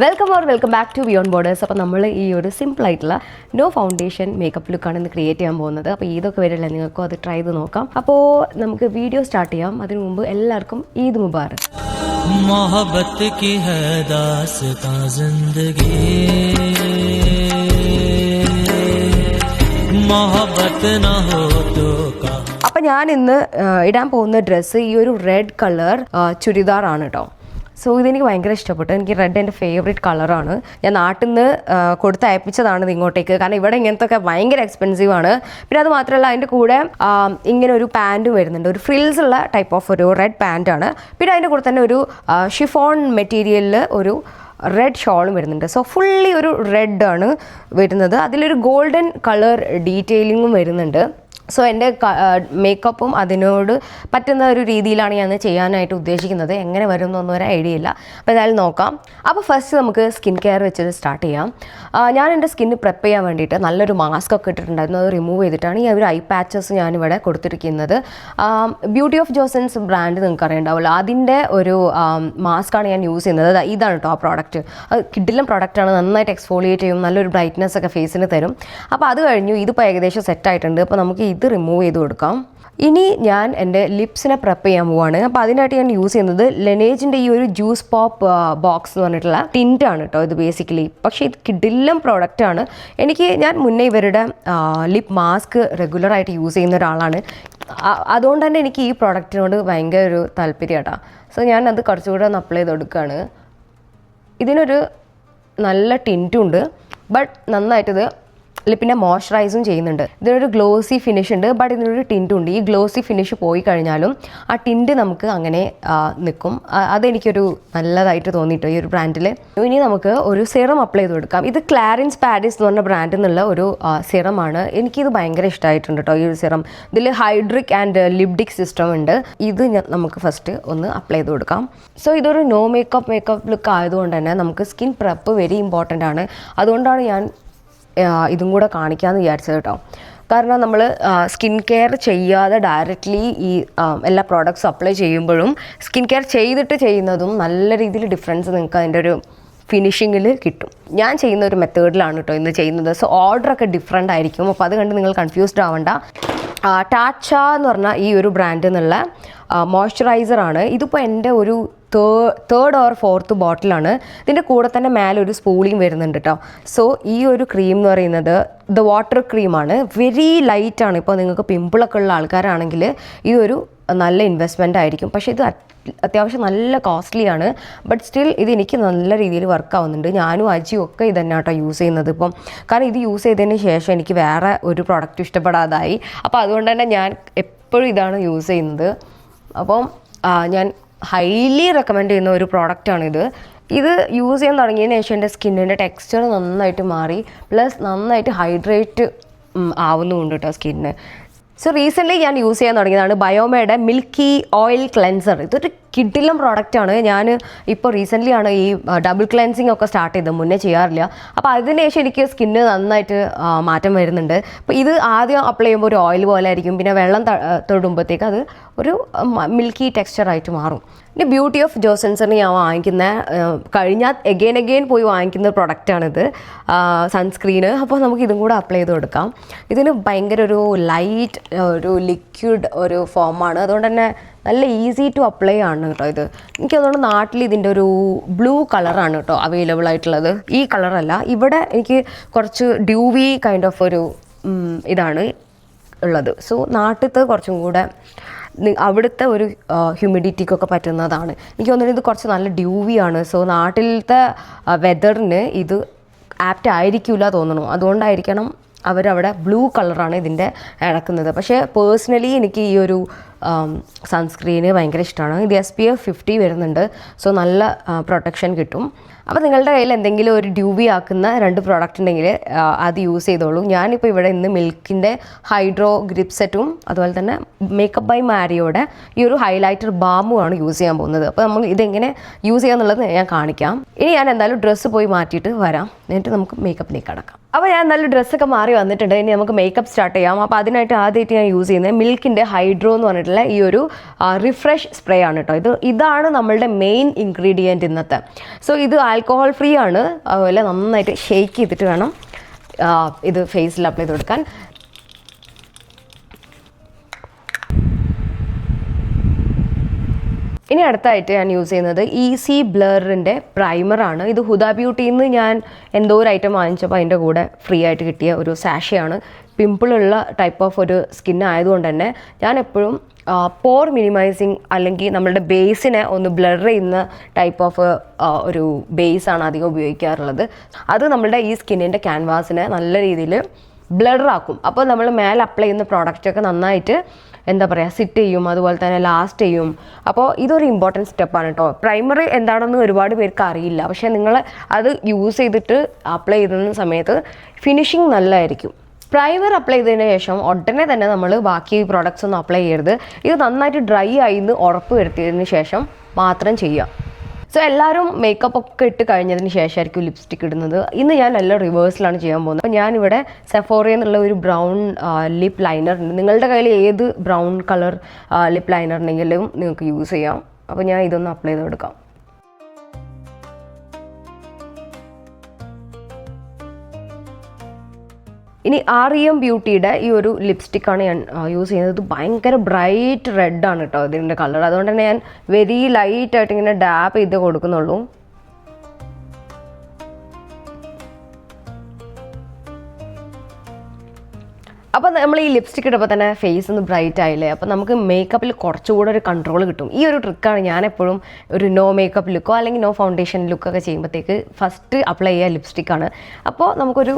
Welcome back to Beyond Borders. അപ്പോൾ നമ്മൾ ഈ ഒരു സിമ്പിളായിട്ടുള്ള നോ ഫൗണ്ടേഷൻ മേക്കപ്പ് ലുക്കാണ് ഇന്ന് ക്രിയേറ്റ് ചെയ്യാൻ പോകുന്നത്. അപ്പോൾ ഇതൊക്കെ വരില്ല, നിങ്ങൾക്കും അത് ട്രൈ ചെയ്ത് നോക്കാം. അപ്പോൾ നമുക്ക് വീഡിയോ സ്റ്റാർട്ട് ചെയ്യാം. അതിനു മുമ്പ് എല്ലാവർക്കും ഈദ് മുബാറക്. അപ്പം ഞാൻ ഇന്ന് ഇടാൻ പോകുന്ന ഡ്രസ്സ് ഈ ഒരു റെഡ് കളർ ചുരിദാറാണ് കേട്ടോ. സോ ഇതെനിക്ക് ഭയങ്കര ഇഷ്ടപ്പെട്ടു. എനിക്ക് റെഡ് എൻ്റെ ഫേവറേറ്റ് കളറാണ്. ഞാൻ നാട്ടിൽ നിന്ന് കൊടുത്ത് അയപ്പിച്ചതാണ് ഇത് ഇങ്ങോട്ടേക്ക്. കാരണം ഇവിടെ ഇങ്ങനത്തെ ഒക്കെ ഭയങ്കര എക്സ്പെൻസീവ് ആണ്. പിന്നെ അത് മാത്രമല്ല അതിൻ്റെ കൂടെ ഇങ്ങനെ ഒരു പാൻറ്റും വരുന്നുണ്ട്. ഒരു ഫ്രിൽസ് ഉള്ള ടൈപ്പ് ഓഫ് ഒരു റെഡ് പാൻറ്റാണ്. പിന്നെ അതിൻ്റെ കൂടെ തന്നെ ഒരു ഷിഫോൺ മെറ്റീരിയലിൽ ഒരു റെഡ് ഷോളും വരുന്നുണ്ട്. സോ ഫുള്ളി ഒരു റെഡ് ആണ് വരുന്നത്. അതിലൊരു ഗോൾഡൻ കളർ ഡീറ്റെയിലിങ്ങും വരുന്നുണ്ട്. സോ എൻ്റെ മേക്കപ്പും അതിനോട് പറ്റുന്ന ഒരു രീതിയിലാണ് ഞാൻ ചെയ്യാനായിട്ട് ഉദ്ദേശിക്കുന്നത്. എങ്ങനെ വരും എന്നൊന്നും ഒരു ഐഡിയ ഇല്ല. അപ്പോൾ എന്തായാലും നോക്കാം. അപ്പോൾ ഫസ്റ്റ് നമുക്ക് സ്കിൻ കെയർ വെച്ചിട്ട് സ്റ്റാർട്ട് ചെയ്യാം. ഞാൻ എൻ്റെ സ്കിന്ന് പ്രെപ്പ് ചെയ്യാൻ വേണ്ടിയിട്ട് നല്ലൊരു മാസ്ക് ഒക്കെ ഇട്ടിട്ടുണ്ടായിരുന്നു. അത് റിമൂവ് ചെയ്തിട്ടാണ് ഈ ഒരു ഐ പാച്ചസ് ഞാനിവിടെ കൊടുത്തിരിക്കുന്നത്. ബ്യൂട്ടി ഓഫ് ജോസൻസ് ബ്രാൻഡ് നിങ്ങൾക്ക് അറിയണ്ടാവുമല്ലോ, അതിൻ്റെ ഒരു മാസ്കാണ് ഞാൻ യൂസ് ചെയ്യുന്നത്. ഇതാണ് കേട്ടോ ആ പ്രോഡക്റ്റ്. അത് കിഡിലും പ്രോഡക്റ്റാണ്. നന്നായിട്ട് എക്സ്ഫോളിയേറ്റ് ചെയ്യും, നല്ലൊരു ബ്രൈറ്റ്നസ് ഒക്കെ ഫേസിന് തരും. അപ്പോൾ അത് കഴിഞ്ഞു. ഇതിപ്പോൾ ഏകദേശം സെറ്റായിട്ടുണ്ട്. അപ്പോൾ നമുക്ക് ഇത് റിമൂവ് ചെയ്ത് കൊടുക്കാം. ഇനി ഞാൻ എൻ്റെ ലിപ്സിനെ പ്രെപ്പ് ചെയ്യാൻ പോവാണ്. അപ്പോൾ അതിനായിട്ട് ഞാൻ യൂസ് ചെയ്യുന്നത് ലെനേജിൻ്റെ ഈ ഒരു ജ്യൂസ് പോപ്പ് ബോക്സ് എന്ന് പറഞ്ഞിട്ടുള്ള ടിൻ്റാണ് കേട്ടോ ഇത് ബേസിക്കലി. പക്ഷേ ഇത് കിഡിലും പ്രോഡക്റ്റാണ്. ഞാൻ മുന്നേ ഇവരുടെ ലിപ് മാസ്ക് റെഗുലറായിട്ട് യൂസ് ചെയ്യുന്ന ഒരാളാണ്. അതുകൊണ്ട് തന്നെ എനിക്ക് ഈ പ്രോഡക്റ്റിനോട് ഭയങ്കര ഒരു താല്പര്യം കേട്ടോ. സോ ഞാനത് കുറച്ചുകൂടെ ഒന്ന് അപ്ലൈ ചെയ്ത് കൊടുക്കുകയാണ്. ഇതിനൊരു നല്ല ടിൻറ്റും ഉണ്ട്, ബട്ട് നന്നായിട്ടിത് ലിപ്പിനെ മോയ്സ്ചറൈസും ചെയ്യുന്നുണ്ട്. ഇതിനൊരു ഗ്ലോസി ഫിനിഷ് ഉണ്ട്, ബട്ട് ഇതിനൊരു ടിൻറ്റും ഉണ്ട്. ഈ ഗ്ലോസി ഫിനിഷ് പോയി കഴിഞ്ഞാലും ആ ടിൻറ്റ് നമുക്ക് അങ്ങനെ നിൽക്കും. അതെനിക്കൊരു നല്ലതായിട്ട് തോന്നിയിട്ടോ ഈ ഒരു ബ്രാൻഡിൽ. ഇനി നമുക്ക് ഒരു സിറം അപ്ലൈ ചെയ്ത് കൊടുക്കാം. ഇത് ക്ലാരൻസ് പാരീസ് എന്ന് പറഞ്ഞ ബ്രാൻഡിൽ നിന്നുള്ള ഒരു സിറമാണ്. എനിക്കിത് ഭയങ്കര ഇഷ്ടമായിട്ടുണ്ട് കേട്ടോ ഈ ഒരു സിറം. ഇതിൽ ഹൈഡ്രിക് ആൻഡ് ലിപ്ഡിക് സിസ്റ്റം ഉണ്ട്. ഇത് നമുക്ക് ഫസ്റ്റ് ഒന്ന് അപ്ലൈ ചെയ്ത് കൊടുക്കാം. സോ ഇതൊരു നോ മേക്കപ്പ് ലുക്ക് ആയതുകൊണ്ട് തന്നെ നമുക്ക് സ്കിൻ പ്രെപ്പ് വെരി ഇമ്പോർട്ടൻ്റ് ആണ്. അതുകൊണ്ടാണ് ഞാൻ ഇതും കൂടെ കാണിക്കാമെന്ന് വിചാരിച്ചത് കേട്ടോ. കാരണം നമ്മൾ സ്കിൻ കെയർ ചെയ്യാതെ ഡയറക്റ്റ്ലി ഈ എല്ലാ പ്രോഡക്റ്റ്സും അപ്ലൈ ചെയ്യുമ്പോഴും സ്കിൻ കെയർ ചെയ്തിട്ട് ചെയ്യുന്നതും നല്ല രീതിയിൽ ഡിഫറൻസ് നിങ്ങൾക്ക് അതിൻ്റെ ഒരു ഫിനിഷിങ്ങിൽ കിട്ടും. ഞാൻ ചെയ്യുന്ന ഒരു മെത്തേഡിലാണ് കേട്ടോ ഇന്ന് ചെയ്യുന്നത്. സോ ഓർഡറൊക്കെ ഡിഫറെൻ്റ് ആയിരിക്കും. അപ്പോൾ അത് കണ്ട് നിങ്ങൾ കൺഫ്യൂസ്ഡ് ആവണ്ട. ടാച്ച എന്ന് പറഞ്ഞ ഈ ഒരു ബ്രാൻഡിൽ നിന്നുള്ള മോയ്സ്ചറൈസറാണ്. ഇതിപ്പോൾ എൻ്റെ ഒരു തേർഡ് ഓർ ഫോർത്ത് ബോട്ടിലാണ്. ഇതിൻ്റെ കൂടെ തന്നെ മേലെ ഒരു സ്പൂളിയും വരുന്നുണ്ട് കേട്ടോ. സോ ഈ ഒരു ക്രീം എന്ന് പറയുന്നത് ദ വാട്ടർ ക്രീമാണ്. വെരി ലൈറ്റാണ്. ഇപ്പോൾ നിങ്ങൾക്ക് പിമ്പിളൊക്കെ ഉള്ള ആൾക്കാരാണെങ്കിൽ ഈ ഒരു നല്ല ഇൻവെസ്റ്റ്മെൻ്റ് ആയിരിക്കും. പക്ഷേ ഇത് അത്യാവശ്യം നല്ല കോസ്റ്റ്ലിയാണ്. ബട്ട് സ്റ്റിൽ ഇത് എനിക്ക് നല്ല രീതിയിൽ വർക്ക് ആവുന്നുണ്ട്. ഞാനും അജിയും ഒക്കെ ഇത് തന്നെ കേട്ടോ യൂസ് ചെയ്യുന്നത് ഇപ്പം. കാരണം ഇത് യൂസ് ചെയ്തതിന് ശേഷം എനിക്ക് വേറെ ഒരു പ്രോഡക്റ്റ് ഇഷ്ടപ്പെടാതായി. അപ്പോൾ അതുകൊണ്ട് തന്നെ ഞാൻ എപ്പോഴും ഇതാണ് യൂസ് ചെയ്യുന്നത്. അപ്പം ഞാൻ ഹൈലി റെക്കമെൻഡ് ചെയ്യുന്ന ഒരു പ്രോഡക്റ്റാണിത്. ഇത് യൂസ് ചെയ്യാൻ തുടങ്ങിയതിന് ശേഷം എൻ്റെ സ്കിന്നിൻ്റെ ടെക്സ്ചർ നന്നായിട്ട് മാറി, പ്ലസ് നന്നായിട്ട് ഹൈഡ്രേറ്റ് ആവുന്നുമുണ്ട് കേട്ടോ സ്കിന്നിന്. സോ റീസെൻ്റ്ലി ഞാൻ യൂസ് ചെയ്യാൻ തുടങ്ങിയതാണ് ബയോമയുടെ മിൽക്കി ഓയിൽ ക്ലെൻസർ. ഇതൊരു കിഡിലും പ്രോഡക്റ്റാണ്. ഞാൻ ഇപ്പോൾ റീസെൻ്റ്ലി ആണ് ഈ ഡബിൾ ക്ലെൻസിങ് ഒക്കെ സ്റ്റാർട്ട് ചെയ്തത്, മുന്നേ ചെയ്യാറില്ല. അപ്പോൾ അതിന് ശേഷം എനിക്ക് സ്കിന്ന് നന്നായിട്ട് മാറ്റം വരുന്നുണ്ട്. അപ്പോൾ ഇത് ആദ്യം അപ്ലൈ ചെയ്യുമ്പോൾ ഒരു ഓയിൽ പോലെ ആയിരിക്കും, പിന്നെ വെള്ളം തൊടുമ്പോഴത്തേക്ക് അത് ഒരു മിൽക്കി ടെക്സ്ചറായിട്ട് മാറും. ഇനി ബ്യൂട്ടി ഓഫ് ജോസൻസിന് ഞാൻ വാങ്ങിക്കുന്ന കഴിഞ്ഞാൽ എഗെയിൻ പോയി വാങ്ങിക്കുന്ന പ്രൊഡക്റ്റാണിത്, സൺസ്ക്രീന്. അപ്പോൾ നമുക്ക് ഇതും കൂടെ അപ്ലൈ ചെയ്ത് കൊടുക്കാം. ഇതിന് ഭയങ്കര ഒരു ലൈറ്റ് ഒരു ലിക്വിഡ് ഒരു ഫോമാണ്. അതുകൊണ്ട് തന്നെ നല്ല ഈസി ടു അപ്ലൈ ആണ് കേട്ടോ ഇത്. എനിക്ക് അതുകൊണ്ട് നാട്ടിൽ ഇതിൻ്റെ ഒരു ബ്ലൂ കളറാണ് കേട്ടോ അവൈലബിൾ ആയിട്ടുള്ളത്. ഈ കളറല്ല, ഇവിടെ എനിക്ക് കുറച്ച് ഡ്യൂവി കൈൻഡ് ഓഫ് ഒരു ഇതാണ് ഉള്ളത്. സോ നാട്ടിലത്തെ കുറച്ചും കൂടെ അവിടുത്തെ ഒരു ഹ്യൂമിഡിറ്റിക്കൊക്കെ പറ്റുന്നതാണ്. എനിക്ക് തോന്നുന്നത് ഇത് കുറച്ച് നല്ല ഡ്യൂവിയാണ്. സോ നാട്ടിലത്തെ വെതറിന് ഇത് ആപ്റ്റ് ആയിരിക്കില്ല തോന്നുന്നു. അതുകൊണ്ടായിരിക്കണം അവരവിടെ ബ്ലൂ കളറാണ് ഇതിൻ്റെ ഇറക്കുന്നത്. പക്ഷേ പേഴ്സണലി എനിക്ക് ഈ ഒരു സൺസ്ക്രീന് ഭയങ്കര ഇഷ്ടമാണ്. ഇത് SPF 50 വരുന്നുണ്ട്. സോ നല്ല പ്രൊട്ടക്ഷൻ കിട്ടും. അപ്പോൾ നിങ്ങളുടെ കയ്യിൽ എന്തെങ്കിലും ഒരു ഡ്യൂബി ആക്കുന്ന 2 പ്രോഡക്റ്റ് ഉണ്ടെങ്കിൽ അത് യൂസ് ചെയ്തോളൂ. ഞാനിപ്പോൾ ഇവിടെ ഇന്ന് മിൽക്കിൻ്റെ ഹൈഡ്രോ ഗ്രിപ്പ് സെറ്റും അതുപോലെ തന്നെ മേക്കപ്പ് ബൈ മാരിയോടെ ഈ ഒരു ഹൈലൈറ്റർ ബാമുമാണ് യൂസ് ചെയ്യാൻ പോകുന്നത്. അപ്പോൾ നമ്മൾ ഇതെങ്ങനെ യൂസ് ചെയ്യാന്നുള്ളത് ഞാൻ കാണിക്കാം. ഇനി ഞാൻ എന്തായാലും ഡ്രസ്സ് പോയി മാറ്റിയിട്ട് വരാം, എന്നിട്ട് നമുക്ക് മേക്കപ്പിലേക്ക് കടക്കാം. അപ്പോൾ ഞാൻ നല്ല ഡ്രസ്സൊക്കെ മാറി വന്നിട്ടുണ്ട്. ഇനി നമുക്ക് മേക്കപ്പ് സ്റ്റാർട്ട് ചെയ്യാം. അപ്പോൾ അതിനായിട്ട് ആദ്യമായിട്ട് ഞാൻ യൂസ് ചെയ്യുന്നത് മിൽക്കിൻ്റെ ഹൈഡ്രോ എന്ന് പറഞ്ഞിട്ട് ആയിട്ടുള്ള ഈ ഒരു റിഫ്രഷ് സ്പ്രേ ആണ് കേട്ടോ. ഇതാണ് നമ്മളുടെ മെയിൻ ഇൻഗ്രീഡിയൻറ്റ് ഇന്നത്തെ. സോ ഇത് ആൽക്കഹോൾ ഫ്രീ ആണ്. അതുപോലെ നന്നായിട്ട് ഷെയ്ക്ക് ചെയ്തിട്ട് വേണം ഇത് ഫേസിൽ അപ്ലൈ ചെയ്ത് കൊടുക്കാൻ. ഇനി അടുത്തായിട്ട് ഞാൻ യൂസ് ചെയ്യുന്നത് ഈസി ബ്ലറിൻ്റെ പ്രൈമറാണ്. ഇത് ഹുദ ബ്യൂട്ടിയിൽ നിന്ന് ഞാൻ എന്തോ ഒരു ഐറ്റം വാങ്ങിച്ചപ്പോൾ അതിൻ്റെ കൂടെ ഫ്രീ ആയിട്ട് കിട്ടിയ ഒരു സാഷയാണ്. പിമ്പിളുള്ള ടൈപ്പ് ഓഫ് ഒരു സ്കിൻ ആയതുകൊണ്ട് തന്നെ ഞാൻ എപ്പോഴും പോർ മിനിമൈസിങ് അല്ലെങ്കിൽ നമ്മളുടെ ബേസിനെ ഒന്ന് ബ്ലർ ചെയ്യുന്ന ടൈപ്പ് ഓഫ് ഒരു ബേസാണ് അധികം ഉപയോഗിക്കാറുള്ളത്. അത് നമ്മളുടെ ഈ സ്കിന്നിൻ്റെ ക്യാൻവാസിനെ നല്ല രീതിയിൽ ബ്ലറാക്കും. അപ്പോൾ നമ്മൾ മേലെ അപ്ലൈ ചെയ്യുന്ന പ്രോഡക്റ്റൊക്കെ നന്നായിട്ട് എന്താ പറയുക സിറ്റ് ചെയ്യും, അതുപോലെ തന്നെ ലാസ്റ്റ് ചെയ്യും. അപ്പോൾ ഇതൊരു ഇമ്പോർട്ടൻറ്റ് സ്റ്റെപ്പാണ് കേട്ടോ. പ്രൈമറി എന്താണെന്ന് ഒരുപാട് പേർക്ക് അറിയില്ല, പക്ഷേ നിങ്ങൾ അത് യൂസ് ചെയ്തിട്ട് അപ്ലൈ ചെയ്യുന്ന സമയത്ത് ഫിനിഷിങ് നല്ലതായിരിക്കും. പ്രൈമർ അപ്ലൈ ചെയ്തതിന് ശേഷം ഉടനെ തന്നെ നമ്മൾ ബാക്കി പ്രോഡക്റ്റ്സ് ഒന്നും അപ്ലൈ ചെയ്യരുത്. ഇത് നന്നായിട്ട് ഡ്രൈ ആയിന്ന് ഉറപ്പ് വരുത്തിയതിന് ശേഷം മാത്രം ചെയ്യുക. സോ എല്ലാവരും മേക്കപ്പ് ഒക്കെ ഇട്ട് കഴിഞ്ഞതിന് ശേഷമായിരിക്കും ലിപ്സ്റ്റിക് ഇടുന്നത്. ഇന്ന് ഞാൻ എല്ലാം റിവേഴ്സിലാണ് ചെയ്യാൻ പോകുന്നത്. അപ്പോൾ ഞാനിവിടെ സെഫോറിയ എന്നുള്ള ഒരു ബ്രൗൺ ലിപ്പ് ലൈനർ ഉണ്ട്. നിങ്ങളുടെ കയ്യിൽ ഏത് ബ്രൗൺ കളർ ലിപ്പ് ലൈനർ ഉണ്ടെങ്കിലും നിങ്ങൾക്ക് യൂസ് ചെയ്യാം. അപ്പോൾ ഞാൻ ഇതൊന്ന് അപ്ലൈ ചെയ്ത് കൊടുക്കാം. ഇനി REM ബ്യൂട്ടിയുടെ ഈ ഒരു ലിപ്സ്റ്റിക്കാണ് ഞാൻ യൂസ് ചെയ്യുന്നത്. ഇത് ഭയങ്കര ബ്രൈറ്റ് റെഡാണ് കേട്ടോ ഇതിൻ്റെ കളർ. അതുകൊണ്ട് തന്നെ ഞാൻ വെരി ലൈറ്റായിട്ട് ഇങ്ങനെ ഡാപ്പ് ചെയ്ത് കൊടുക്കുന്നുള്ളൂ. അപ്പോൾ നമ്മൾ ഈ ലിപ്സ്റ്റിക് ഇടുമ്പോൾ തന്നെ ഫേസ് ഒന്ന് ബ്രൈറ്റ് ആയില്ലേ. അപ്പോൾ നമുക്ക് മേക്കപ്പിൽ കുറച്ചുകൂടെ ഒരു കൺട്രോൾ കിട്ടും. ഈ ഒരു ട്രിക്കാണ് ഞാൻ എപ്പോഴും ഒരു നോ മേക്കപ്പ് ലുക്കോ അല്ലെങ്കിൽ നോ ഫൗണ്ടേഷൻ ലുക്കൊക്കെ ചെയ്യുമ്പോഴത്തേക്ക് ഫസ്റ്റ് അപ്ലൈ ചെയ്യുക ലിപ്സ്റ്റിക്കാണ്. അപ്പോൾ നമുക്കൊരു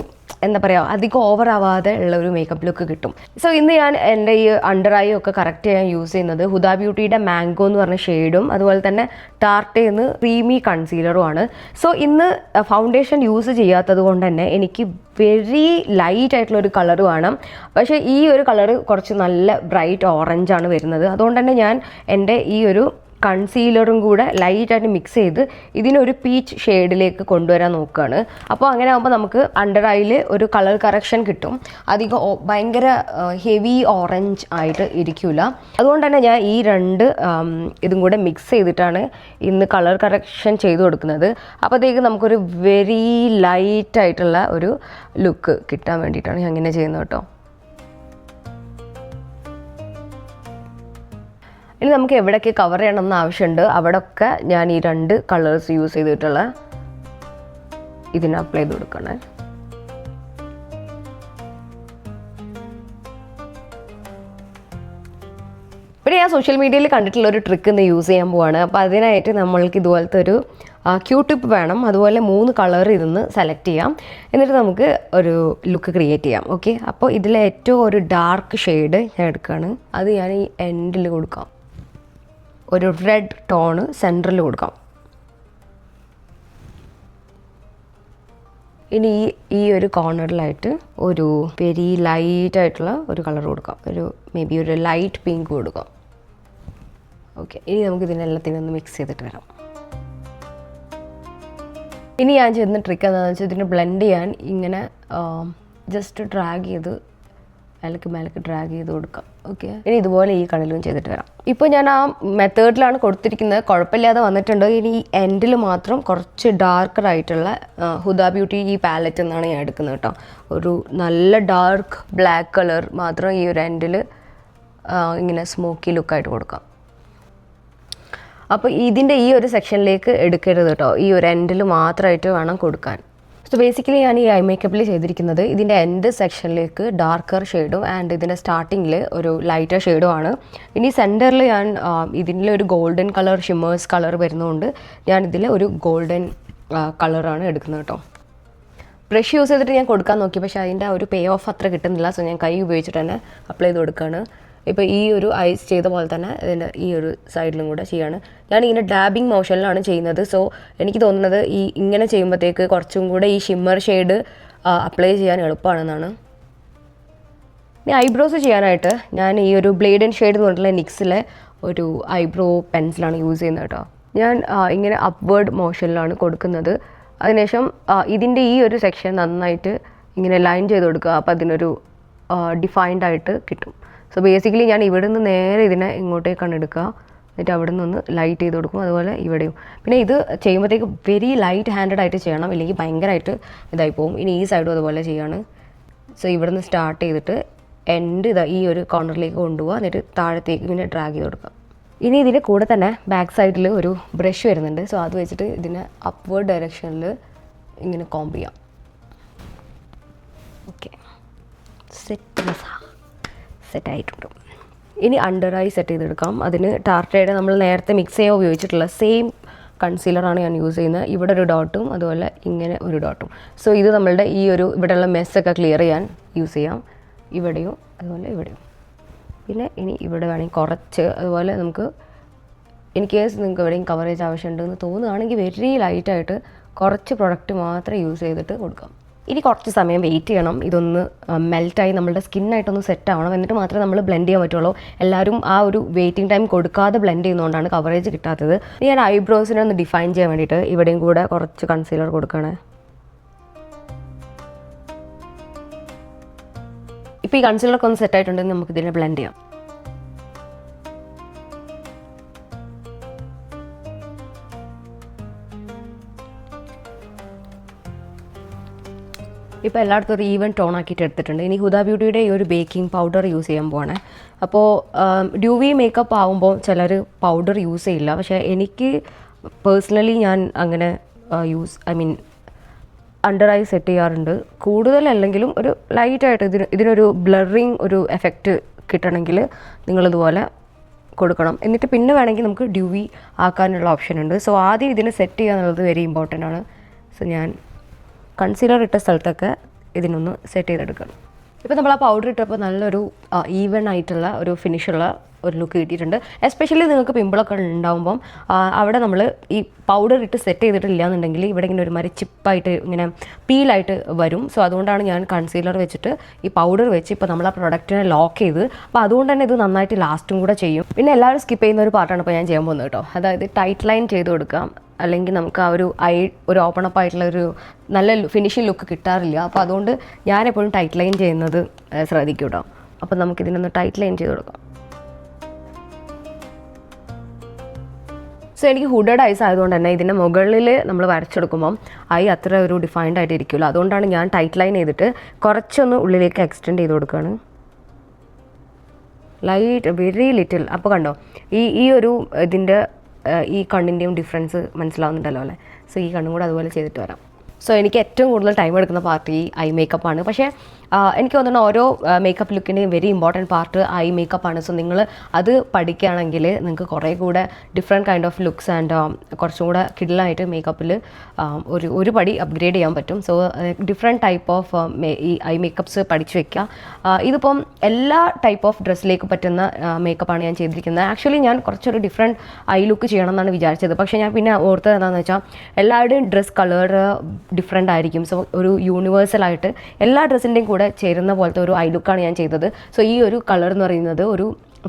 എന്താ പറയുക അധികം ഓവർ ആവാതെ ഉള്ള ഒരു മേക്കപ്പ് ലുക്ക് കിട്ടും. സോ ഇന്ന് ഞാൻ എൻ്റെ ഈ അണ്ടർ ഐ ഒക്കെ കറക്റ്റ് ചെയ്യാൻ യൂസ് ചെയ്യുന്നത് ഹുദ ബ്യൂട്ടിയുടെ മാംഗോ എന്ന് പറഞ്ഞ ഷെയ്ഡും അതുപോലെ തന്നെ ടാർട്ടേന്ന് ക്രീമി കൺസീലറുമാണ്. സോ ഇന്ന് ഫൗണ്ടേഷൻ യൂസ് ചെയ്യാത്തത് കൊണ്ട് തന്നെ എനിക്ക് വെരി ലൈറ്റ് ആയിട്ടുള്ള ഒരു കളർ വേണം. പക്ഷേ ഈ ഒരു കളർ കുറച്ച് നല്ല ബ്രൈറ്റ് ഓറഞ്ചാണ് വരുന്നത്. അതുകൊണ്ട് തന്നെ ഞാൻ എൻ്റെ ഈ ഒരു കൺസീലറും കൂടെ ലൈറ്റായിട്ട് മിക്സ് ചെയ്ത് ഇതിനൊരു പീച്ച് ഷെയ്ഡിലേക്ക് കൊണ്ടുവരാൻ നോക്കുകയാണ്. അപ്പോൾ അങ്ങനെ ആകുമ്പോൾ നമുക്ക് അണ്ടർ ഐയിൽ ഒരു കളർ കറക്ഷൻ കിട്ടും. അധികം ഭയങ്കര ഹെവി ഓറഞ്ച് ആയിട്ട് ഇരിക്കില്ല. അതുകൊണ്ട് തന്നെ ഞാൻ ഈ രണ്ട് ഇതും കൂടെ മിക്സ് ചെയ്തിട്ടാണ് ഇന്ന് കളർ കറക്ഷൻ ചെയ്ത് കൊടുക്കുന്നത്. അപ്പോഴത്തേക്ക് നമുക്കൊരു വെരി ലൈറ്റായിട്ടുള്ള ഒരു ലുക്ക് കിട്ടാൻ വേണ്ടിയിട്ടാണ് ഞാൻ അങ്ങനെ ചെയ്യുന്നത് കേട്ടോ. ഇനി നമുക്ക് എവിടെയൊക്കെ കവർ ചെയ്യണമെന്ന് ആവശ്യമുണ്ട് അവിടെയൊക്കെ ഞാൻ ഈ രണ്ട് കളേഴ്സ് യൂസ് ചെയ്തിട്ടുള്ള ഇതിന് അപ്ലൈ ചെയ്ത് കൊടുക്കണേ. പിന്നെ ഞാൻ സോഷ്യൽ മീഡിയയിൽ കണ്ടിട്ടുള്ള ഒരു ട്രിക്ക് ഇന്ന് യൂസ് ചെയ്യാൻ പോവാണ്. അപ്പോൾ അതിനായിട്ട് നമ്മൾക്ക് ഇതുപോലത്തെ ഒരു ക്യൂട്ടിപ്പ് വേണം. അതുപോലെ 3 കളർ ഇരുന്ന് സെലക്ട് ചെയ്യാം. എന്നിട്ട് നമുക്ക് ഒരു ലുക്ക് ക്രിയേറ്റ് ചെയ്യാം. ഓക്കെ, അപ്പോൾ ഇതിലെ ഏറ്റവും ഒരു ഡാർക്ക് ഷെയ്ഡ് ഞാൻ എടുക്കുകയാണ്. അത് ഞാൻ ഈ എൻഡിൽ കൊടുക്കാം. ഒരു റെഡ് ടോണ് സെൻറ്ററിൽ കൊടുക്കാം. ഇനി ഈ ഒരു കോർണറിലായിട്ട് ഒരു വെരി ലൈറ്റായിട്ടുള്ള ഒരു കളർ കൊടുക്കാം. ഒരു മേ ബി ഒരു ലൈറ്റ് പിങ്ക് കൊടുക്കാം. ഓക്കെ, ഇനി നമുക്ക് ഇതിനെല്ലാത്തിനും ഒന്ന് മിക്സ് ചെയ്തിട്ട് വരാം. ഇനി ഞാൻ ചെയ്യുന്ന ട്രിക്ക് എന്താണെന്ന് വെച്ചാൽ ഇതിനെ ബ്ലെൻഡ് ചെയ്യാൻ ഇങ്ങനെ ജസ്റ്റ് ഡ്രാഗ് ചെയ്ത് മേലേക്ക് ഡ്രാഗ് ചെയ്ത് കൊടുക്കാം. ഓക്കെ, ഇനി ഇതുപോലെ ഈ കണ്ണിലും ചെയ്തിട്ട് വരാം. ഇപ്പോൾ ഞാൻ ആ മെത്തേഡിലാണ് കൊടുത്തിരിക്കുന്നത്, കുഴപ്പമില്ലാതെ വന്നിട്ടുണ്ട്. ഇനി ഈ എൻഡിൽ മാത്രം കുറച്ച് ഡാർക്കറായിട്ടുള്ള ഹുദ ബ്യൂട്ടി ഈ പാലറ്റ് എന്നാണ് ഞാൻ എടുക്കുന്നത് കേട്ടോ. ഒരു നല്ല ഡാർക്ക് ബ്ലാക്ക് കളർ മാത്രം ഈ ഒരു എൻഡിൽ ഇങ്ങനെ സ്മോക്കി ലുക്കായിട്ട് കൊടുക്കാം. അപ്പോൾ ഇതിൻ്റെ ഈ ഒരു സെക്ഷനിലേക്ക് എടുക്കരുത് കേട്ടോ, ഈ ഒരു എൻഡിൽ മാത്രമായിട്ട് വേണം കൊടുക്കാൻ. സോ ബേസിക്കലി ഞാൻ ഈ ഐ മേക്കപ്പിൽ ചെയ്തിരിക്കുന്നത് ഇതിൻ്റെ എൻഡ് സെക്ഷനിലേക്ക് ഡാർക്കർ ഷെയ്ഡും ആൻഡ് ഇതിൻ്റെ സ്റ്റാർട്ടിങ്ങിൽ ഒരു ലൈറ്റർ ഷെയ്ഡും ആണ്. ഇനി സെൻറ്ററിൽ ഞാൻ ഇതിലൊരു ഗോൾഡൻ കളർ ഷിമ്മേഴ്സ് കളർ വരുന്നതുകൊണ്ട് ഞാൻ ഇതിൽ ഒരു ഗോൾഡൻ കളറാണ് എടുക്കുന്നത് കേട്ടോ. ബ്രഷ് യൂസ് ചെയ്തിട്ട് ഞാൻ കൊടുക്കാൻ നോക്കി, പക്ഷേ അതിൻ്റെ ഒരു പേ ഓഫ് അത്ര കിട്ടുന്നില്ല. സോ ഞാൻ കൈ ഉപയോഗിച്ചിട്ട് തന്നെ അപ്ലൈ ചെയ്ത് കൊടുക്കുകയാണ്. ഇപ്പോൾ ഈ ഒരു ഐസ് ചെയ്ത പോലെ തന്നെ ഇതിൻ്റെ ഈ ഒരു സൈഡിലും കൂടെ ചെയ്യാണ്. ഞാനിങ്ങനെ ഡാബിങ് മോഷനിലാണ് ചെയ്യുന്നത്. സോ എനിക്ക് തോന്നുന്നത് ഈ ഇങ്ങനെ ചെയ്യുമ്പോഴത്തേക്ക് കുറച്ചും കൂടെ ഈ ഷിമ്മർ ഷെയ്ഡ് അപ്ലൈ ചെയ്യാൻ എളുപ്പമാണെന്നാണ്. ഇനി ഐബ്രോസ് ചെയ്യാനായിട്ട് ഞാൻ ഈ ഒരു ബ്ലേഡ് ആൻഡ് ഷെയ്ഡ് എന്ന് പറഞ്ഞിട്ടുള്ള നിക്സിലെ ഒരു ഐബ്രോ പെൻസിലാണ് യൂസ് ചെയ്യുന്നത് കേട്ടോ. ഞാൻ ഇങ്ങനെ അപ്വേർഡ് മോഷനിലാണ് കൊടുക്കുന്നത്. അതിനുശേഷം ഇതിൻ്റെ ഈ ഒരു സെക്ഷൻ നന്നായിട്ട് ഇങ്ങനെ ലൈൻ ചെയ്ത് കൊടുക്കുക. അപ്പോൾ അതിനൊരു ഡിഫൈൻഡ് ആയിട്ട് കിട്ടും. സോ ബേസിക്കലി ഞാൻ ഇവിടെ നിന്ന് നേരെ ഇതിനെ ഇങ്ങോട്ടേക്കാണ് എടുക്കുക, എന്നിട്ട് അവിടെ നിന്ന് ലൈറ്റ് ചെയ്ത് കൊടുക്കും. അതുപോലെ ഇവിടെയും. പിന്നെ ഇത് ചെയ്യുമ്പോഴത്തേക്ക് വെരി ലൈറ്റ് ഹാൻഡഡ് ആയിട്ട് ചെയ്യണം, ഇല്ലെങ്കിൽ ഭയങ്കരമായിട്ട് ഇതായി പോകും. ഇനി ഈ സൈഡും അതുപോലെ ചെയ്യാണ്. സോ ഇവിടെ നിന്ന് സ്റ്റാർട്ട് ചെയ്തിട്ട് എൻഡ് ഈ ഒരു കോർണറിലേക്ക് കൊണ്ടുപോകുക, എന്നിട്ട് താഴത്തേക്ക് ഇങ്ങനെ ഡ്രാഗ് ചെയ്ത് കൊടുക്കുക. ഇനി ഇതിൻ്റെ കൂടെ തന്നെ ബാക്ക് സൈഡിൽ ഒരു ബ്രഷ് വരുന്നുണ്ട്. സോ അത് വെച്ചിട്ട് ഇതിനെ അപ്വേർഡ് ഡയറക്ഷനിൽ ഇങ്ങനെ കോംബ് ചെയ്യാം. ഓക്കെ, സെറ്റായിട്ടുണ്ട്. ഇനി അണ്ടർ ഐ സെറ്റ് ചെയ്തെടുക്കാം. അതിന് ടാർട്ടയുടെ നമ്മൾ നേരത്തെ മിക്സ് ചെയ്യാൻ ഉപയോഗിച്ചിട്ടുള്ള സെയിം കൺസീലറാണ് ഞാൻ യൂസ് ചെയ്യുന്നത്. ഇവിടെ ഒരു ഡോട്ടും അതുപോലെ ഇങ്ങനെ ഒരു ഡോട്ടും. സോ ഇത് നമ്മളുടെ ഈ ഒരു ഇവിടെയുള്ള മെസ്സൊക്കെ ക്ലിയർ ചെയ്യാൻ യൂസ് ചെയ്യാം. ഇവിടെയും അതുപോലെ ഇവിടെയും. പിന്നെ ഇനി ഇവിടെ വേണമെങ്കിൽ കുറച്ച്, അതുപോലെ നമുക്ക് ഇൻ കേസ് നിങ്ങൾക്ക് എവിടെയും കവറേജ് ആവശ്യമുണ്ടെന്ന് തോന്നുകയാണെങ്കിൽ വെരി ലൈറ്റായിട്ട് കുറച്ച് പ്രൊഡക്റ്റ് മാത്രം യൂസ് ചെയ്തിട്ട് കൊടുക്കാം. ഇനി കുറച്ച് സമയം വെയിറ്റ് ചെയ്യണം, ഇതൊന്ന് മെൽറ്റായി നമ്മളുടെ സ്കിന്നായിട്ടൊന്ന് സെറ്റ് ആവണം, എന്നിട്ട് മാത്രമേ നമ്മൾ ബ്ലെൻഡ് ചെയ്യാൻ പറ്റുള്ളൂ. എല്ലാവരും ആ ഒരു വെയിറ്റിംഗ് ടൈം കൊടുക്കാതെ ബ്ലെൻഡ് ചെയ്യുന്നതുകൊണ്ടാണ് കവറേജ് കിട്ടാത്തത്. ഞാൻ ഐബ്രോസിനെ ഒന്ന് ഡിഫൈൻ ചെയ്യാൻ വേണ്ടിയിട്ട് ഇവിടെയും കൂടെ കുറച്ച് കൺസീലർ കൊടുക്കണേ. ഇപ്പോൾ ഈ കൺസീലറൊക്കെ ഒന്ന് സെറ്റ് ആയിട്ടുണ്ടെങ്കിൽ നമുക്ക് ഇതിനെ ബ്ലെൻഡ് ചെയ്യാം. ഇപ്പോൾ എല്ലായിടത്തും ഒരു ഈവൻ ടോൺ ആക്കിയിട്ട് എടുത്തിട്ടുണ്ട്. ഇനി ഹുദ ബ്യൂട്ടിയുടെ ഈ ഒരു ബേക്കിംഗ് പൗഡർ യൂസ് ചെയ്യാൻ പോവാണ്. അപ്പോൾ ഡ്യൂവി മേക്കപ്പ് ആകുമ്പോൾ ചിലർ പൗഡർ യൂസ് ചെയ്യില്ല, പക്ഷേ എനിക്ക് പേഴ്സണലി ഞാൻ അങ്ങനെ അണ്ടർ ഐ സെറ്റ് ചെയ്യാറുണ്ട്. കൂടുതലല്ലെങ്കിലും ഒരു ലൈറ്റായിട്ട് ഇതിനൊരു ബ്ലറിങ് ഒരു എഫക്റ്റ് കിട്ടണമെങ്കിൽ നിങ്ങളിതുപോലെ കൊടുക്കണം. എന്നിട്ട് പിന്നെ വേണമെങ്കിൽ നമുക്ക് ഡ്യൂവി ആക്കാനുള്ള ഓപ്ഷൻ ഉണ്ട്. സോ ആദ്യം ഇതിനെ സെറ്റ് ചെയ്യുക എന്നുള്ളത് വെരി ഇമ്പോർട്ടൻ്റ് ആണ്. സോ ഞാൻ കൺസീലർ ഇട്ട സ്ഥലത്തൊക്കെ ഇതിനൊന്ന് സെറ്റ് ചെയ്തെടുക്കണം. ഇപ്പോൾ നമ്മൾ ആ പൗഡർ ഇട്ടപ്പോൾ നല്ലൊരു ഈവൻ ആയിട്ടുള്ള ഒരു ഫിനിഷുള്ള ഒരു ലുക്ക് കിട്ടിയിട്ടുണ്ട്. എസ്പെഷ്യലി നിങ്ങൾക്ക് പിമ്പിളൊക്കെ ഉണ്ടാകുമ്പം അവിടെ നമ്മൾ ഈ പൗഡർ ഇട്ട് സെറ്റ് ചെയ്തിട്ടില്ല എന്നുണ്ടെങ്കിൽ ഇവിടെ ഇങ്ങനെ ഒരു മാതിരി ചിപ്പായിട്ട് ഇങ്ങനെ പീലായിട്ട് വരും. സോ അതുകൊണ്ടാണ് ഞാൻ കൺസീലർ വെച്ചിട്ട് ഈ പൗഡർ വെച്ച് ഇപ്പോൾ നമ്മൾ ആ പ്രൊഡക്റ്റിനെ ലോക്ക് ചെയ്ത്, അപ്പോൾ അതുകൊണ്ട് തന്നെ ഇത് നന്നായിട്ട് ലാസ്റ്റും കൂടെ ചെയ്യും. പിന്നെ എല്ലാവരും സ്കിപ്പ് ചെയ്യുന്ന ഒരു പാർട്ടാണ് ഇപ്പോൾ ഞാൻ ചെയ്യാൻ പോകുന്നത് കേട്ടോ. അതായത് ടൈറ്റ് ലൈൻ ചെയ്ത് കൊടുക്കാം, അല്ലെങ്കിൽ നമുക്ക് ആ ഒരു ഓപ്പൺ അപ്പ് ആയിട്ടുള്ള ഒരു നല്ല ഫിനിഷിംഗ് ലുക്ക് കിട്ടാറില്ല. അപ്പോൾ അതുകൊണ്ട് ഞാനെപ്പോഴും ടൈറ്റ് ലൈൻ ചെയ്യുന്നത് ശ്രദ്ധിക്കും കേട്ടോ. അപ്പോൾ നമുക്കിതിനൊന്ന് ടൈറ്റ് ലൈൻ ചെയ്ത് കൊടുക്കാം. സോ എനിക്ക് ഹുഡഡ് ഐസ് ആയതുകൊണ്ട് തന്നെ ഇതിൻ്റെ മുകളിൽ നമ്മൾ വരച്ചെടുക്കുമ്പം ഐ അത്ര ഒരു ഡിഫൈൻഡ് ആയിട്ട് ഇരിക്കില്ല. അതുകൊണ്ടാണ് ഞാൻ ടൈറ്റ് ലൈൻ ചെയ്തിട്ട് കുറച്ചൊന്ന് ഉള്ളിലേക്ക് എക്സ്റ്റെൻഡ് ചെയ്ത് കൊടുക്കുകയാണ്. Light very little. അപ്പോൾ കണ്ടോ ഈ ഒരു ഇതിൻ്റെ ഈ കണ്ണിൻ്റെയും ഡിഫറൻസ് മനസ്സിലാവുന്നുണ്ടല്ലോ അല്ലേ. സോ ഈ കണ്ണും കൂടെ അതുപോലെ ചെയ്തിട്ട് വരാം. സോ എനിക്ക് ഏറ്റവും കൂടുതൽ ടൈം എടുക്കുന്ന പാർട്ട് ഈ ഐ മേക്കപ്പാണ്. പക്ഷേ എനിക്ക് തോന്നുന്നു ഓരോ മേക്കപ്പ് ലുക്കിൻ്റെയും വെരി ഇമ്പോർട്ടൻറ്റ് പാർട്ട് ഐ മേക്കപ്പാണ്. സോ നിങ്ങൾ അത് പഠിക്കുകയാണെങ്കിൽ നിങ്ങൾക്ക് കുറേ കൂടെ different kind of looks and കുറച്ചും കൂടെ കിഡിലായിട്ട് മേക്കപ്പിൽ ഒരു പടി അപ്ഗ്രേഡ് ചെയ്യാൻ പറ്റും. സോ ഡിഫറെൻറ്റ് ടൈപ്പ് ഓഫ് ഈ ഐ മേക്കപ്പ്സ് പഠിച്ചു വെക്കുക. ഇതിപ്പം എല്ലാ ടൈപ്പ് ഓഫ് ഡ്രസ്സിലേക്ക് പറ്റുന്ന മേക്കപ്പാണ് ഞാൻ ചെയ്തിരിക്കുന്നത്. ആക്ച്വലി ഞാൻ കുറച്ചൊരു ഡിഫറെൻറ്റ് ഐ ലുക്ക് ചെയ്യണം എന്നാണ് വിചാരിച്ചത്. പക്ഷേ ഞാൻ പിന്നെ ഓർത്തത് എന്താണെന്ന് വെച്ചാൽ എല്ലാവരുടെയും ഡ്രസ്സ് കളർ ഡിഫറെൻ്റ് ആയിരിക്കും. സോ ഒരു യൂണിവേഴ്സലായിട്ട് എല്ലാ ഡ്രസ്സിൻ്റെയും കൂടെ ചേരുന്ന പോലത്തെ ഒരു ഐ ലുക്കാണ് ഞാൻ ചെയ്തത്. സോ ഈ ഒരു കളർ എന്ന് പറയുന്നത് ഒരു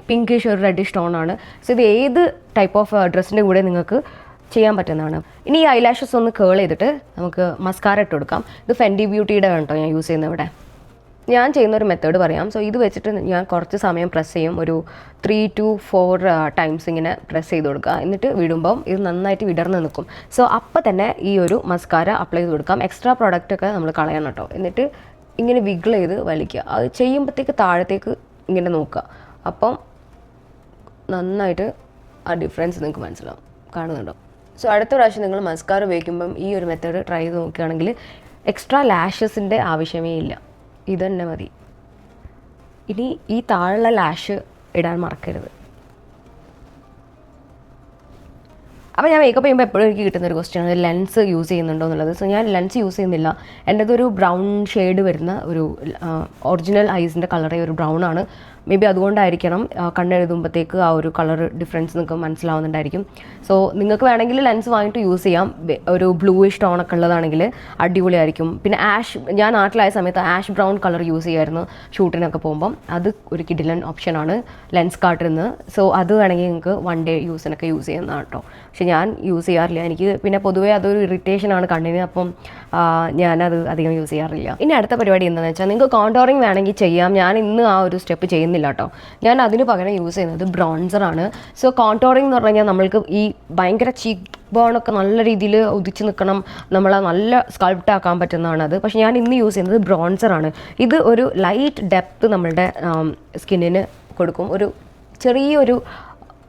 പിങ്കിഷ് ഒരു റെഡിഷ് ടോണാണ്. സോ ഇത് ഏത് ടൈപ്പ് ഓഫ് ഡ്രസ്സിൻ്റെ കൂടെ നിങ്ങൾക്ക് ചെയ്യാൻ പറ്റുന്നതാണ്. ഇനി ഈ ഐലാഷസ് ഒന്ന് കേൾ ചെയ്തിട്ട് നമുക്ക് മസ്കാര ഇട്ട് കൊടുക്കാം. ഇത് ഫെൻഡി ബ്യൂട്ടിയുടെ കേട്ടോ ഞാൻ യൂസ് ചെയ്യുന്നത്. ഇവിടെ ഞാൻ ചെയ്യുന്നൊരു മെത്തേഡ് പറയാം. സോ ഇത് വെച്ചിട്ട് ഞാൻ കുറച്ച് സമയം പ്രസ് ചെയ്യും, ഒരു 3 to 4 ടൈംസ് ഇങ്ങനെ പ്രസ് ചെയ്ത് കൊടുക്കുക. എന്നിട്ട് വിടുമ്പം ഇത് നന്നായിട്ട് വിടർന്ന് നിൽക്കും. സോ അപ്പം തന്നെ ഈ ഒരു മസ്കാര അപ്ലൈ ചെയ്ത് കൊടുക്കാം. എക്സ്ട്രാ പ്രോഡക്റ്റൊക്കെ നമ്മൾ കളയണം കേട്ടോ. എന്നിട്ട് ഇങ്ങനെ വിഗിൾ ചെയ്ത് വലിക്കുക. അത് ചെയ്യുമ്പോഴത്തേക്ക് താഴത്തേക്ക് ഇങ്ങനെ നോക്കുക. അപ്പം നന്നായിട്ട് ആ ഡിഫറൻസ് നിങ്ങൾക്ക് മനസ്സിലാവും, കാണുന്നുണ്ടോ? സോ അടുത്ത പ്രാവശ്യം നിങ്ങൾ മസ്കാര ഉപയോഗിക്കുമ്പം ഈ ഒരു മെത്തേഡ് ട്രൈ ചെയ്ത് നോക്കുകയാണെങ്കിൽ എക്സ്ട്രാ ലാഷസിൻ്റെ ആവശ്യമേ ഇല്ല, ഇത് തന്നെ മതി. ഇനി ഈ താഴെയുള്ള ലാഷ് ഇടാൻ മറക്കരുത്. അപ്പോൾ ഞാൻ മേക്കപ്പ് ചെയ്യുമ്പോൾ എപ്പോഴും എനിക്ക് കിട്ടുന്നൊരു ക്വസ്റ്റ്യനാണ് ലെൻസ് യൂസ് ചെയ്യുന്നുണ്ടോ എന്നുള്ളത്. സോ ഞാൻ ലെൻസ് യൂസ് ചെയ്യുന്നില്ല. എൻ്റെതൊരു ബ്രൗൺ ഷെയ്ഡ് വരുന്ന ഒരു ഒറിജിനൽ ഐസിൻ്റെ കളറേ ഒരു ബ്രൗൺ ആണ്. മേ ബി അതുകൊണ്ടായിരിക്കണം കണ്ണെഴുതുമ്പോഴത്തേക്ക് ആ ഒരു കളർ ഡിഫറൻസ് നിങ്ങൾക്ക് മനസ്സിലാവുന്നുണ്ടായിരിക്കും. സോ നിങ്ങൾക്ക് വേണമെങ്കിൽ ലെൻസ് വാങ്ങിയിട്ട് യൂസ് ചെയ്യാം. ഒരു ബ്ലൂയിഷ് ടോണൊക്കെ ഉള്ളതാണെങ്കിൽ അടിപൊളിയായിരിക്കും. പിന്നെ ഞാൻ നാട്ടിലായ സമയത്ത് ആഷ് ബ്രൗൺ കളർ യൂസ് ചെയ്യുമായിരുന്നു ഷൂട്ടിനൊക്കെ പോകുമ്പം. അത് ഒരു കിഡിലൻ ഓപ്ഷനാണ് ലെൻസ് കാർട്ടിൽ നിന്ന്. സോ അത് വേണമെങ്കിൽ നിങ്ങൾക്ക് 1 day യൂസിനൊക്കെ യൂസ് ചെയ്യുന്നതാണ് കേട്ടോ. പക്ഷെ ഞാൻ യൂസ് ചെയ്യാറില്ല. എനിക്ക് പിന്നെ പൊതുവേ അതൊരു ഇറിറ്റേഷനാണ് കണ്ണിന്. അപ്പം ഞാനത് അധികം യൂസ് ചെയ്യാറില്ല. ഇനി അടുത്ത പരിപാടി എന്താണെന്ന് വെച്ചാൽ നിങ്ങൾക്ക് കോണ്ടോറിങ് വേണമെങ്കിൽ ചെയ്യാം. ഞാൻ ഇന്ന് ആ ഒരു സ്റ്റെപ്പ് ചെയ്യുന്നില്ല. ചെയ്യുന്നില്ല കേട്ടോ. ഞാൻ അതിന് പകരം യൂസ് ചെയ്യുന്നത് ബ്രോൺസറാണ്. സോ കോൺടോറിങ് എന്ന് പറഞ്ഞു കഴിഞ്ഞാൽ നമ്മൾക്ക് ഈ ഭയങ്കര ചീക്ക് ബോണൊക്കെ നല്ല രീതിയിൽ ഉദിച്ച് നിൽക്കണം, നമ്മളെ നല്ല സ്കൾപ്റ്റ് ആക്കാൻ പറ്റുന്നതാണ് അത്. പക്ഷേ ഞാൻ ഇന്ന് യൂസ് ചെയ്യുന്നത് ബ്രോൺസറാണ്. ഇത് ഒരു ലൈറ്റ് ഡെപ്ത്ത് നമ്മളുടെ സ്കിന്നിന് കൊടുക്കും, ഒരു ചെറിയൊരു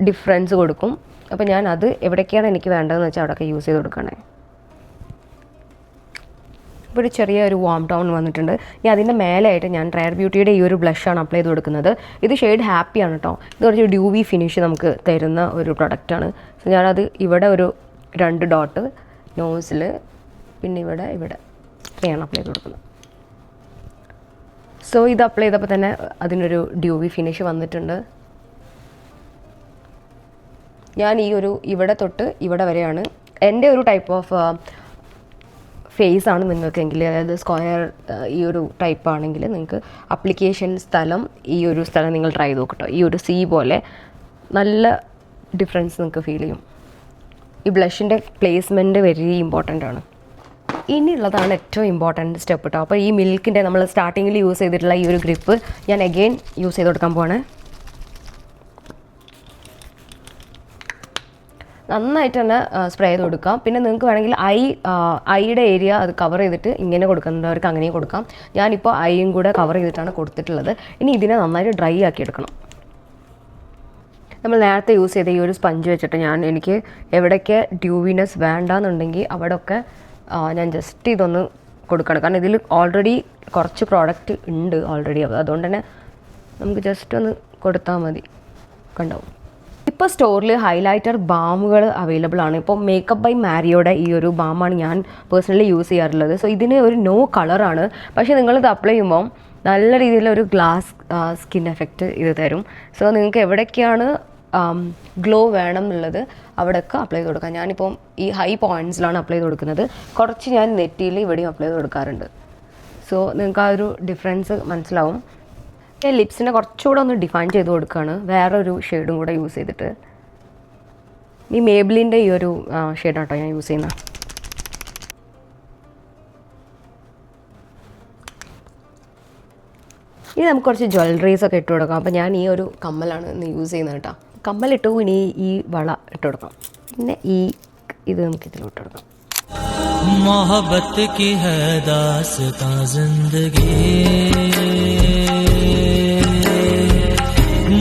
ഡിഫറൻസ് കൊടുക്കും. അപ്പോൾ ഞാൻ അത് എവിടേക്കാണ് എനിക്ക് വേണ്ടതെന്ന് വെച്ചാൽ അവിടെയൊക്കെ യൂസ് ചെയ്ത് കൊടുക്കണേ. ഇപ്പോൾ ഒരു ചെറിയ ഒരു വാം ടൗൺ വന്നിട്ടുണ്ട്. ഇനി അതിൻ്റെ മേലെയായിട്ട് ഞാൻ റെയർ ബ്യൂട്ടിയുടെ ഈ ഒരു ബ്ലഷാണ് അപ്ലൈ ചെയ്ത് കൊടുക്കുന്നത്. ഇത് ഷെയ്ഡ് ഹാപ്പിയാണ് കേട്ടോ. ഇത് കുറച്ച് ഡ്യൂവി ഫിനിഷ് നമുക്ക് തരുന്ന ഒരു പ്രൊഡക്റ്റാണ്. സോ ഞാനത് ഇവിടെ ഒരു 2 ഡോട്ട് നോസിൽ, പിന്നെ ഇവിടെ ഇത്രയാണ് അപ്ലൈ ചെയ്ത് കൊടുക്കുന്നത്. സോ ഇത് അപ്ലൈ ചെയ്തപ്പോൾ തന്നെ അതിനൊരു ഡ്യൂവി ഫിനിഷ് വന്നിട്ടുണ്ട്. ഞാൻ ഈ ഒരു ഇവിടെ തൊട്ട് ഇവിടെ വരെയാണ് എൻ്റെ ഒരു ടൈപ്പ് ഓഫ് ഫേസ് ആണ് നിങ്ങൾക്കെങ്കിൽ, അതായത് സ്ക്വയർ ഈ ഒരു ടൈപ്പ് ആണെങ്കിൽ നിങ്ങൾക്ക് അപ്ലിക്കേഷൻ സ്ഥലം ഈ ഒരു സ്ഥലം നിങ്ങൾ ട്രൈ ചെയ്ത് നോക്കട്ടോ. ഈ ഒരു സി പോലെ നല്ല ഡിഫറൻസ് നിങ്ങൾക്ക് ഫീൽ ചെയ്യും. ഈ ബ്ലഷിൻ്റെ പ്ലേസ്മെൻറ്റ് വെരി ഇമ്പോർട്ടൻ്റ് ആണ്. ഇനിയുള്ളതാണ് ഏറ്റവും ഇമ്പോർട്ടൻറ്റ് സ്റ്റെപ്പ് കേട്ടോ. അപ്പോൾ ഈ മിൽക്കിൻ്റെ നമ്മൾ സ്റ്റാർട്ടിങ്ങിൽ യൂസ് ചെയ്തിട്ടുള്ള ഈ ഒരു ഗ്രിപ്പ് ഞാൻ അഗെയിൻ യൂസ് ചെയ്ത് കൊടുക്കാൻ പോവാണ്. നന്നായിട്ട് തന്നെ സ്പ്രേ ചെയ്ത് കൊടുക്കാം. പിന്നെ നിങ്ങൾക്ക് വേണമെങ്കിൽ ഐയുടെ ഏരിയ അത് കവർ ചെയ്തിട്ട് ഇങ്ങനെ കൊടുക്കുന്നവർക്ക് അങ്ങനെയും കൊടുക്കാം. ഞാനിപ്പോൾ ഐയും കൂടെ കവർ ചെയ്തിട്ടാണ് കൊടുത്തിട്ടുള്ളത്. ഇനി ഇതിനെ നന്നായിട്ട് ഡ്രൈ ആക്കി എടുക്കണം. നമ്മൾ നേരത്തെ യൂസ് ചെയ്ത ഈ ഒരു സ്പഞ്ച് വെച്ചിട്ട് എനിക്ക് എവിടെയൊക്കെ ഡ്യൂവിനെസ് വേണ്ടാന്നുണ്ടെങ്കിൽ അവിടെയൊക്കെ ഞാൻ ജസ്റ്റ് ഇതൊന്ന് കൊടുക്കണം. കാരണം ഇതിൽ ഓൾറെഡി കുറച്ച് പ്രോഡക്റ്റ് ഉണ്ട് ഓൾറെഡി, അതുകൊണ്ട് തന്നെ നമുക്ക് ജസ്റ്റ് ഒന്ന് കൊടുത്താൽ മതി. കണ്ടോ, ഇപ്പോൾ സ്റ്റോറിൽ ഹൈലൈറ്റർ ബാമുകൾ അവൈലബിൾ ആണ്. ഇപ്പോൾ മേക്കപ്പ് ബൈ മാരിയോടെ ഈ ഒരു ബാമാണ് ഞാൻ പേഴ്സണലി യൂസ് ചെയ്യാറുള്ളത്. സോ ഇതിന് ഒരു നോ കളറാണ്, പക്ഷേ നിങ്ങളിത് അപ്ലൈ ചെയ്യുമ്പോൾ നല്ല രീതിയിലൊരു ഗ്ലാസ് സ്കിൻ എഫക്റ്റ് ഇത് തരും. സോ നിങ്ങൾക്ക് എവിടേക്കാണ് ഗ്ലോ വേണം എന്നുള്ളത് അവിടെയൊക്കെ അപ്ലൈ ചെയ്ത് കൊടുക്കാം. ഞാനിപ്പം ഈ ഹൈ പോയിൻറ്റ്സിലാണ് അപ്ലൈ ചെയ്ത് കൊടുക്കുന്നത്. കുറച്ച് ഞാൻ നെറ്റിയിൽ ഇവിടെയും അപ്ലൈ ചെയ്ത് കൊടുക്കാറുണ്ട്. സോ നിങ്ങൾക്ക് ആ ഒരു ഡിഫറൻസ് മനസ്സിലാവും. ഞാൻ ലിപ്സിനെ കുറച്ചുകൂടെ ഒന്ന് ഡിഫൈൻ ചെയ്ത് കൊടുക്കുകയാണ് വേറൊരു ഷെയ്ഡും കൂടെ യൂസ് ചെയ്തിട്ട്. ഈ മേബിലിൻ്റെ ഈ ഒരു ഷെയ്ഡാണ് കേട്ടോ ഞാൻ യൂസ് ചെയ്യുന്നത്. ഇനി നമുക്ക് കുറച്ച് ജ്വല്ലറീസൊക്കെ ഇട്ട് കൊടുക്കാം. അപ്പോൾ ഞാൻ ഈ ഒരു കമ്മലാണ് ഇന്ന് യൂസ് ചെയ്യുന്നത് കേട്ടോ. കമ്മലിട്ടു, ഇനി ഈ വള ഇട്ട് കൊടുക്കാം. പിന്നെ ഇത് നമുക്ക് ഇതിലോട്ട് കൊടുക്കാം. मोहब्बत की है दास्तां जिंदगी,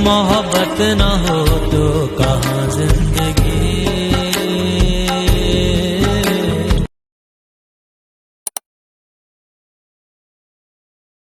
मोहब्बत ना हो तो कहाँ जिंदगी.